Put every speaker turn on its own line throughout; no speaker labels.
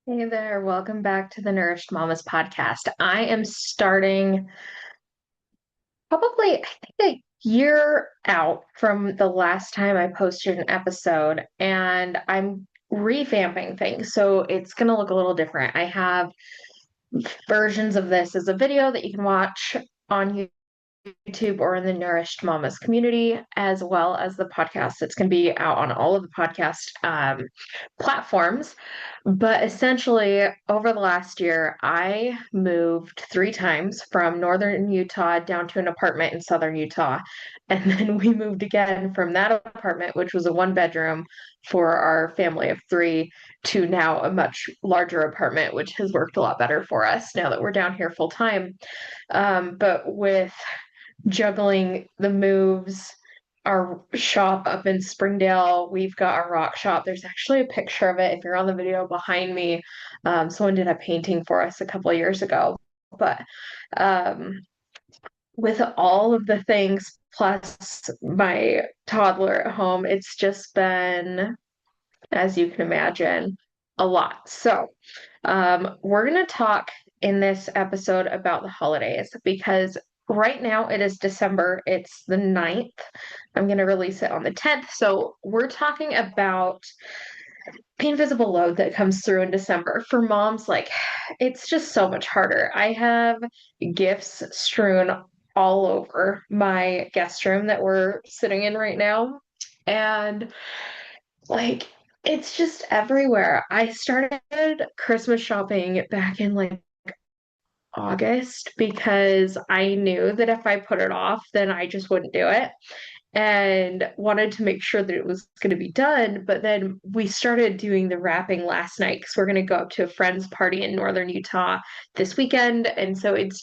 Hey there, welcome back to the Nourished Mamas podcast. I am starting probably, I think, a year out from the last time I posted an episode, and I'm revamping things. So it's going to look a little different. I have versions of this as a video that you can watch on YouTube or in the Nourished Mamas community, as well as the podcast. It's going to be out on all of the podcast platforms. But essentially, over the last year, I moved three times from northern Utah down to an apartment in southern Utah. And then we moved again from that apartment, which was a one bedroom for our family of three, to now a much larger apartment, which has worked a lot better for us now that we're down here full time. But with juggling the moves, our shop up in Springdale, we've got our rock shop. There's actually a picture of it if you're on the video behind me. Someone did a painting for us a couple of years ago. But um, with all of the things, plus my toddler at home, it's just been, as you can imagine, a lot. So, we're going to talk in this episode about the holidays because right now it is December. It's the 9th. I'm going to release it on the 10th. So, we're talking about the invisible load that comes through in December. For moms, like, it's just so much harder. I have gifts strewn all over my guest room that we're sitting in right now. And like, it's just everywhere. I started Christmas shopping back in like August because I knew that if I put it off, then I just wouldn't do it and wanted to make sure that it was going to be done. But then we started doing the wrapping last night because we're going to go up to a friend's party in northern Utah this weekend. And so it's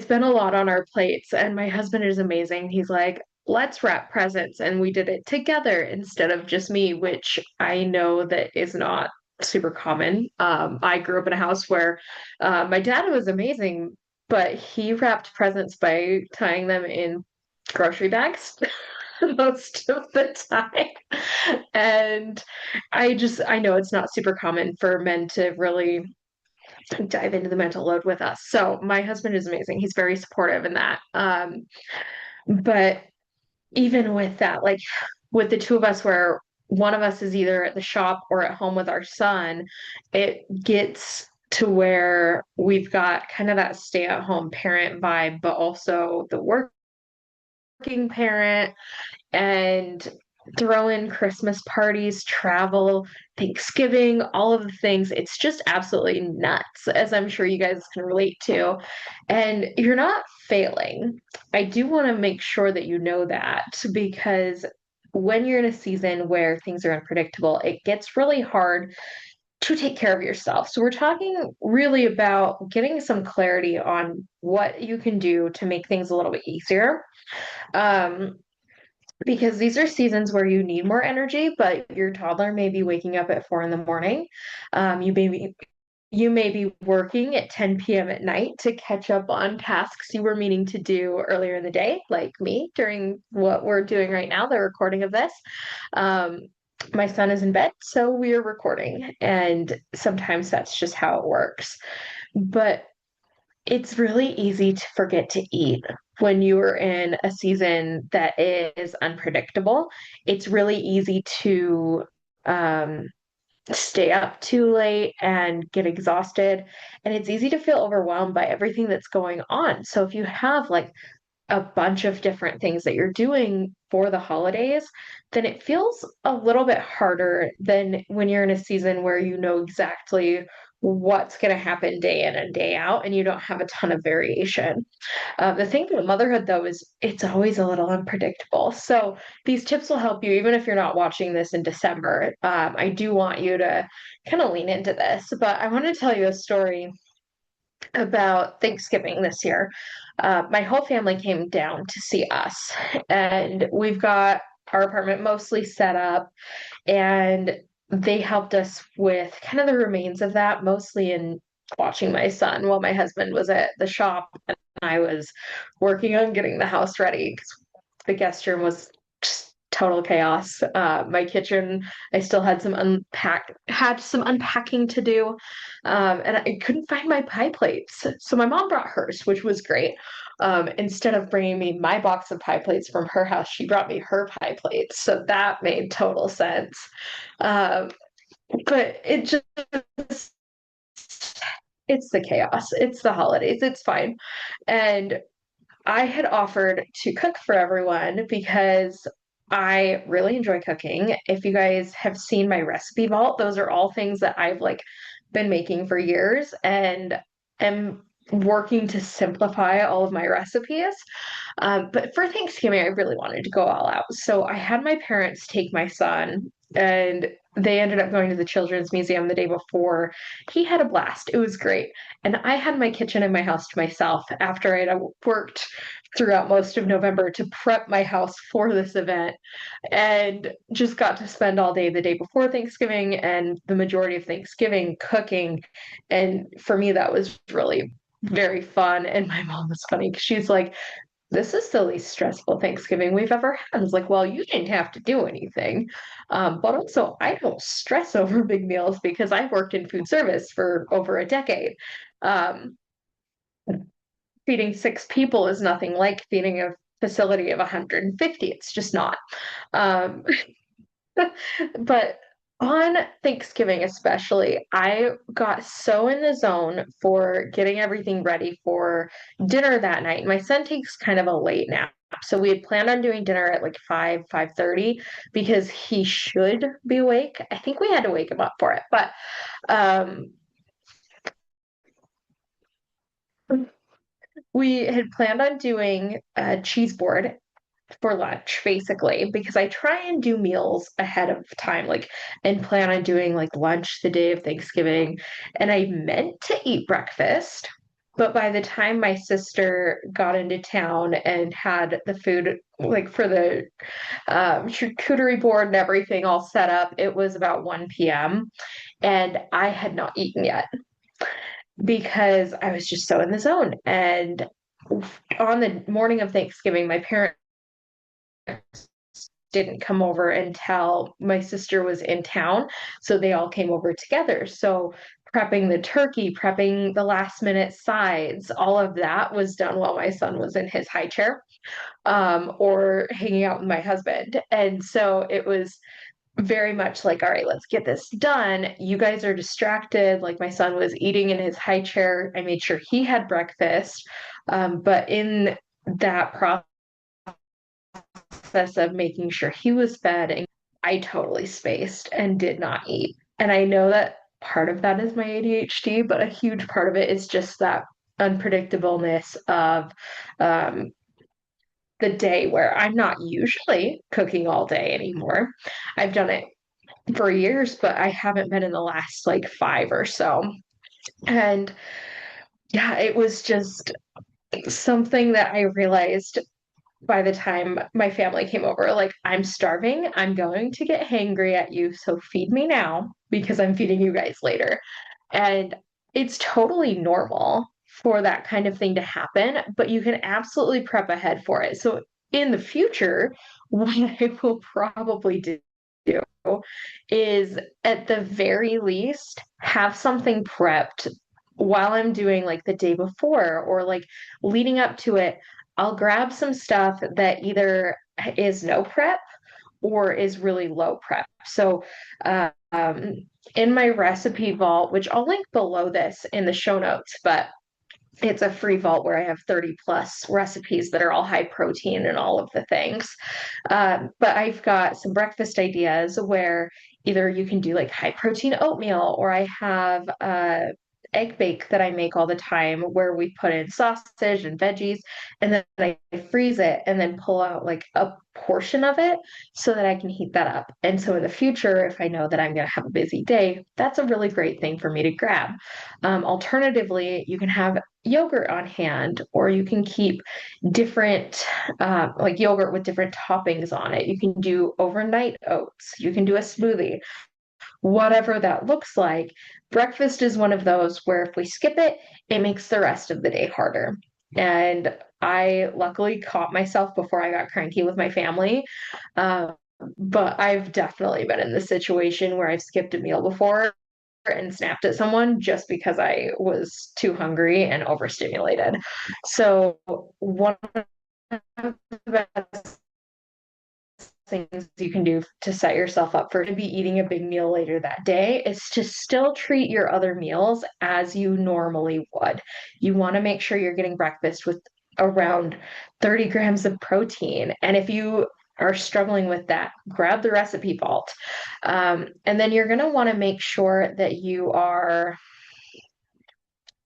been a lot on our plates. And my husband is amazing. He's like, let's wrap presents. And we did it together instead of just me, which I know that is not super common. I grew up in a house where my dad was amazing, but he wrapped presents by tying them in grocery bags most of the time. And I know it's not super common for men to really dive into the mental load with us. So my husband is amazing. He's very supportive in that. But even with that, like with the two of us where one of us is either at the shop or at home with our son, it gets to where we've got kind of that stay-at-home parent vibe, but also the working parent and throw in Christmas parties, travel, Thanksgiving, all of the things. It's just absolutely nuts, as I'm sure you guys can relate to. And you're not failing. I do want to make sure that you know that because when you're in a season where things are unpredictable, it gets really hard to take care of yourself. So, we're talking really about getting some clarity on what you can do to make things a little bit easier. Um, because these are seasons where you need more energy, but your toddler may be waking up at 4 in the morning. You may be working at 10 p.m. at night to catch up on tasks you were meaning to do earlier in the day, like me during what we're doing right now, the recording of this. Um, my son is in bed, so we are recording, and sometimes that's just how it works. But it's really easy to forget to eat when you are in a season that is unpredictable. It's really easy to um, stay up too late and get exhausted. And it's easy to feel overwhelmed by everything that's going on. So if you have like a bunch of different things that you're doing for the holidays, then it feels a little bit harder than when you're in a season where you know exactly what's going to happen day in and day out and you don't have a ton of variation. The thing about motherhood, though, is it's always a little unpredictable. So these tips will help you, even if you're not watching this in December. I do want you to kind of lean into this, but I want to tell you a story about Thanksgiving this year. My whole family came down to see us, and we've got our apartment mostly set up, and they helped us with kind of the remains of that, mostly in watching my son while my husband was at the shop and I was working on getting the house ready because the guest room was just total chaos. My kitchen, I still had some unpacking to do, and I couldn't find my pie plates. So my mom brought hers, which was great. Instead of bringing me my box of pie plates from her house, she brought me her pie plates. So that made total sense. Um, but it just, it's the chaos. It's the holidays. It's fine. And I had offered to cook for everyone because I really enjoy cooking. If you guys have seen my recipe vault, those are all things that I've like been making for years and am working to simplify all of my recipes. But for Thanksgiving, I really wanted to go all out. So I had my parents take my son, and they ended up going to the Children's Museum the day before. He had a blast. It was great. And I had my kitchen in my house to myself after I'd worked throughout most of November to prep my house for this event and just got to spend all day the day before Thanksgiving and the majority of Thanksgiving cooking. And for me, that was really very fun. And my mom was funny because she's like, this is the least stressful Thanksgiving we've ever had. I was like, well, you didn't have to do anything. But also, I don't stress over big meals because I worked in food service for over a decade. Um, Feeding six people is nothing like feeding a facility of 150. It's just not. Um, but on Thanksgiving, especially, I got so in the zone for getting everything ready for dinner that night. My son takes kind of a late nap. So we had planned on doing dinner at like 5:30 because he should be awake. I think we had to wake him up for it, but um, we had planned on doing a cheese board for lunch basically because I try and do meals ahead of time like and plan on doing like lunch the day of Thanksgiving, and I meant to eat breakfast, but by the time my sister got into town and had the food like for the charcuterie board and everything all set up, it was about 1 p.m. and I had not eaten yet because I was just so in the zone. And on the morning of Thanksgiving, my parents didn't come over until my sister was in town. So they all came over together. So prepping the turkey, prepping the last minute sides, all of that was done while my son was in his high chair, or hanging out with my husband. And so it was very much like, all right, let's get this done. You guys are distracted. Like my son was eating in his high chair. I made sure he had breakfast. But in that process of making sure he was fed, and I totally spaced and did not eat. And I know that part of that is my ADHD, but a huge part of it is just that unpredictableness of um, the day where I'm not usually cooking all day anymore. I've done it for years, but I haven't been in the last like five or so. And yeah, it was just something that I realized by the time my family came over, like, I'm starving. I'm going to get hangry at you. So feed me now because I'm feeding you guys later. And it's totally normal for that kind of thing to happen, but you can absolutely prep ahead for it. So in the future, what I will probably do is at the very least have something prepped while I'm doing like the day before or like leading up to it. I'll grab some stuff that either is no prep or is really low prep. So, in my recipe vault, which I'll link below this in the show notes, but it's a free vault where I have 30 plus recipes that are all high protein and all of the things. But I've got some breakfast ideas where either you can do like high protein oatmeal, or I have egg bake that I make all the time where we put in sausage and veggies and then I freeze it and then pull out like a portion of it so that I can heat that up. And so in the future, if I know that I'm going to have a busy day, that's a really great thing for me to grab. Alternatively, you can have yogurt on hand, or you can keep different, like yogurt with different toppings on it. You can do overnight oats, you can do a smoothie, whatever that looks like. Breakfast is one of those where if we skip it, it makes the rest of the day harder. And I luckily caught myself before I got cranky with my family. But I've definitely been in the situation where I've skipped a meal before and snapped at someone just because I was too hungry and overstimulated. So one of the best things you can do to set yourself up for to be eating a big meal later that day is to still treat your other meals as you normally would. You want to make sure you're getting breakfast with around 30 grams of protein. And if you are struggling with that, grab the recipe vault. And then you're going to want to make sure that you are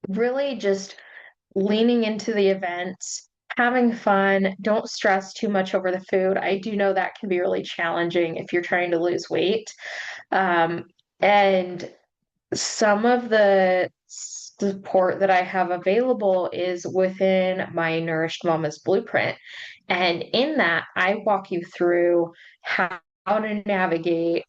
really just leaning into the events, having fun. Don't stress too much over the food. I do know that can be really challenging if you're trying to lose weight. Um, and some of the support that I have available is within my Nourished Mama's Blueprint. And in that, I walk you through how to navigate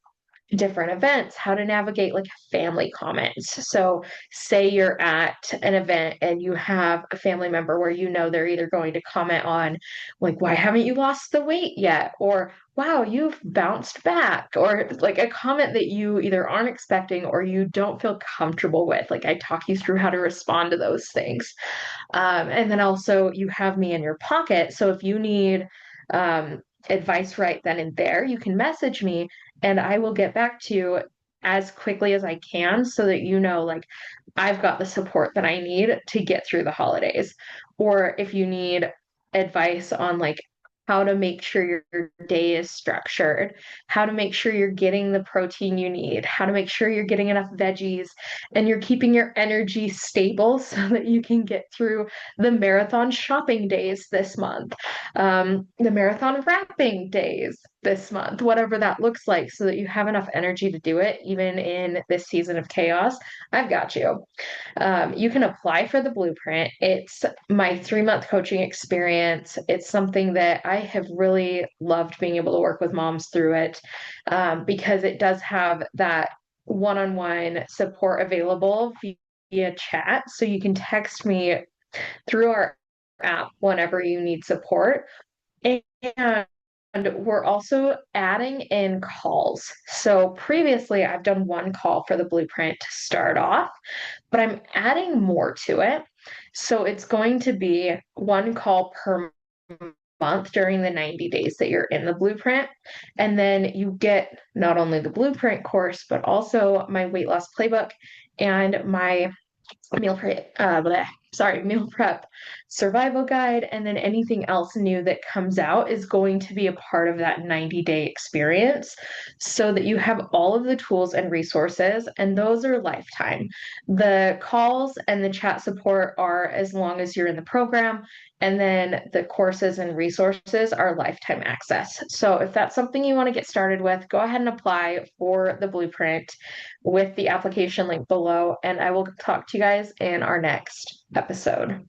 different events, how to navigate like family comments. So, say you're at an event and you have a family member where you know they're either going to comment on, like, why haven't you lost the weight yet? Or, wow, you've bounced back. Or like a comment that you either aren't expecting or you don't feel comfortable with. Like, I talk you through how to respond to those things. And then also, you have me in your pocket. So, if you need, advice right then and there, you can message me and I will get back to you as quickly as I can so that you know, like, I've got the support that I need to get through the holidays. Or if you need advice on like how to make sure your day is structured, how to make sure you're getting the protein you need, how to make sure you're getting enough veggies and you're keeping your energy stable so that you can get through the marathon shopping days this month, the marathon wrapping days this month, whatever that looks like, so that you have enough energy to do it, even in this season of chaos. I've got you. You can apply for the blueprint. It's my 3 month coaching experience. It's something that I have really loved being able to work with moms through it, because it does have that one on one support available via chat. So you can text me through our app whenever you need support. And we're also adding in calls. So previously, I've done one call for the blueprint to start off, but I'm adding more to it. So it's going to be one call per month during the 90 days that you're in the blueprint. And then you get not only the blueprint course, but also my weight loss playbook and my meal prep survival guide, and then anything else new that comes out is going to be a part of that 90-day experience so that you have all of the tools and resources, and those are lifetime. The calls and the chat support are as long as you're in the program, and then the courses and resources are lifetime access. So if that's something you want to get started with, go ahead and apply for the blueprint with the application link below, and I will talk to you guys in our next episode.